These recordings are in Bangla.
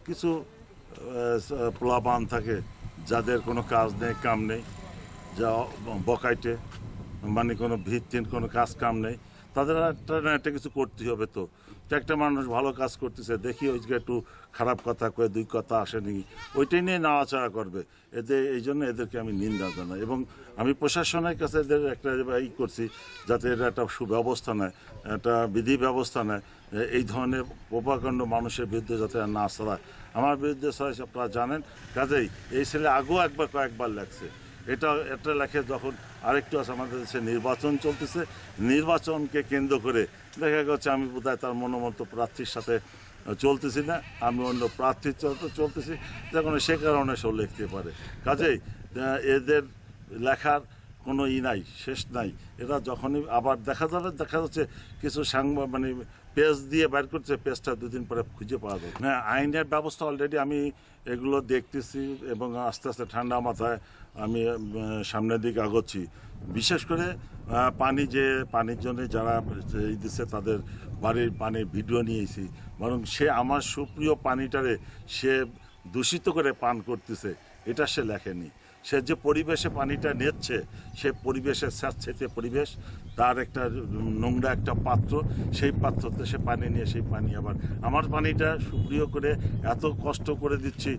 কিছু পোলাপান থাকে যাদের কোনো কাজ নেই কাম নেই, যা বকাইটে মানে কোনো ভিত্তিহীন কোনো কাজ কাম নেই, তাদের একটা কিছু করতে হবে। তো একটা মানুষ ভালো কাজ করতেছে দেখি ওইদিকে একটু খারাপ কথা কয়ে দুই কথা আসেনি, ওইটাই নিয়ে নাড়াচাড়া করবে। এই জন্য এদেরকে আমি নিন্দা জানাই এবং আমি প্রশাসনের কাছে এদের একটা ই করছি যাতে এরা একটা সুব্যবস্থা নেয়, একটা বিধি ব্যবস্থা নেয়, এই ধরনের প্রভাকাণ্ড মানুষের বিরুদ্ধে যাতে না ছড়ায়। আমার বিরুদ্ধে ছড়াই আপনারা জানেন। কাজেই এই ছেলে আগেও কয়েকবার লাগছে। এটা লেখে যখন আরেকটু আছে আমাদের দেশে নির্বাচন চলতেছে, নির্বাচনকে কেন্দ্র করে দেখা গেছে আমি বোধহয় তার মনোমত প্রার্থীর সাথে চলতেছি না, আমি অন্য প্রার্থীর চলতেছি, যখন সে কারণে সে লিখতে পারে। কাজেই এদের লেখার কোনো নাই, শেষ নাই। এরা যখনই আবার দেখা যাচ্ছে কিছু মানে পেজ দিয়ে বাইর করছে, পেজটা দুদিন পরে খুঁজে পাওয়া যায়। হ্যাঁ, আইনের ব্যবস্থা অলরেডি আমি এগুলো দেখতেছি এবং আস্তে আস্তে ঠান্ডা মাথায় আমি সামনের দিকে আগাচ্ছি। বিশেষ করে পানির জন্য যারা দিচ্ছে তাদের বাড়ির পানির ভিডিও নিয়েছি, বরং সে আমার সুপ্রিয় পানিটারে সে দূষিত করে পান করতেছে এটা সে লেখেনি। সে যে পরিবেশে পানিটা নিচ্ছে, সে পরিবেশের স্যাঁতসেঁতে পরিবেশ, তার একটা নোংরা একটা পাত্র, সেই পাত্রতে সে পানি নিয়ে সেই পানি আবার আমার পানিটা সুপ্রিয় করে এত কষ্ট করে দিচ্ছি,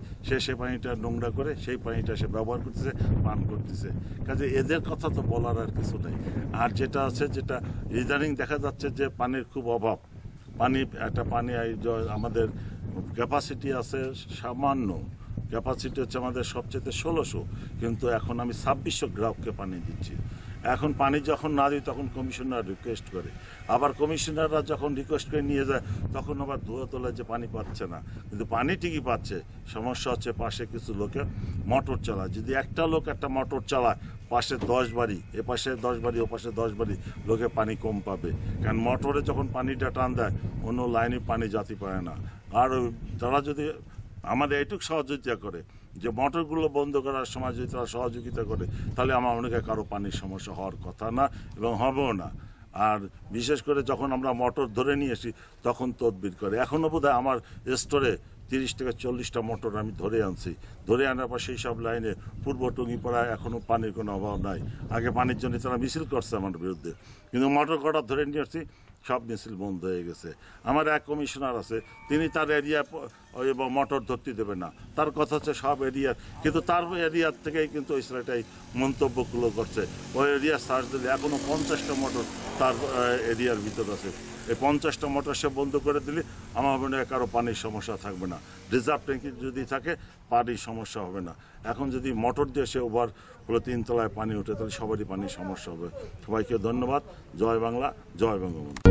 সে পানিটা নোংরা করে সেই পানিটা সে ব্যবহার করতেছে, পান করতেছে। কাজে এদের কথা তো বলার আর কিছু নেই। আর যেটা আছে, যেটা ইদানিং দেখা যাচ্ছে যে পানির খুব অভাব। পানি আমাদের ক্যাপাসিটি আছে সামান্য, ক্যাপাসিটি হচ্ছে আমাদের সবচেয়ে 1600, কিন্তু এখন আমি 2600 গ্রাহককে পানি দিচ্ছি। এখন পানি যখন না দিই তখন কমিশনার রিকোয়েস্ট করে, আবার কমিশনাররা যখন রিকোয়েস্ট করে নিয়ে যায় তখন আবার ধুয়ে তোলে যে পানি পাচ্ছে না, কিন্তু পানি ঠিকই পাচ্ছে। সমস্যা হচ্ছে পাশে কিছু লোকে মোটর চালায়। যদি একটা লোক একটা মোটর চালায়, পাশে 10 বাড়ি, এ পাশে 10 বাড়ি, ও পাশে 10 বাড়ি লোকে পানি কম পাবে। কারণ মোটরে যখন পানিটা টান দেয় অন্য লাইনে পানি জাতি পায় না। আর তারা যদি আমাদের এইটুকু সহযোগিতা করে যে মোটরগুলো বন্ধ করার সময় যদি তারা সহযোগিতা করে, তাহলে আমার মনে হয় কারো পানির সমস্যা হওয়ার কথা না এবং হবেও না। আর বিশেষ করে যখন আমরা মোটর ধরে নিয়ে আসি তখন তদবির করে। এখনও বোধহয় আমার স্টোরে 30 থেকে 40টা মোটর আমি ধরে আনছি। ধরে আনার পর সেই সব লাইনে পূর্ব টুঙ্গিপাড়ায় এখনও পানির কোনো অভাব নাই। আগে পানির জন্য তারা মিছিল করছে আমার বিরুদ্ধে, কিন্তু মোটর কটা ধরে নিয়ে আসছি, সব মিছিল বন্ধ হয়ে গেছে। আমার এক কমিশনার আছে, তিনি তার এরিয়া মোটর ধরতে দেবে না, তার কথা হচ্ছে সব এরিয়ার, কিন্তু তার এরিয়ার থেকেই কিন্তু ওই ছেলেটাই মন্তব্যগুলো করছে। ওই এরিয়া সার্চ দিলে এখনও 50টা মোটর তার এরিয়ার ভিতর আছে। এই 50টা মোটর সে বন্ধ করে দিলে আমার মনে হয় কারো পানির সমস্যা থাকবে না। রিজার্ভ ট্যাঙ্কি যদি থাকে পানির সমস্যা হবে না। এখন যদি মোটর দিয়ে সে ওভার পুরো 3 তলায় পানি ওঠে তাহলে সবারই পানির সমস্যা হবে। সবাইকে ধন্যবাদ। জয় বাংলা, জয় বঙ্গবন্ধু।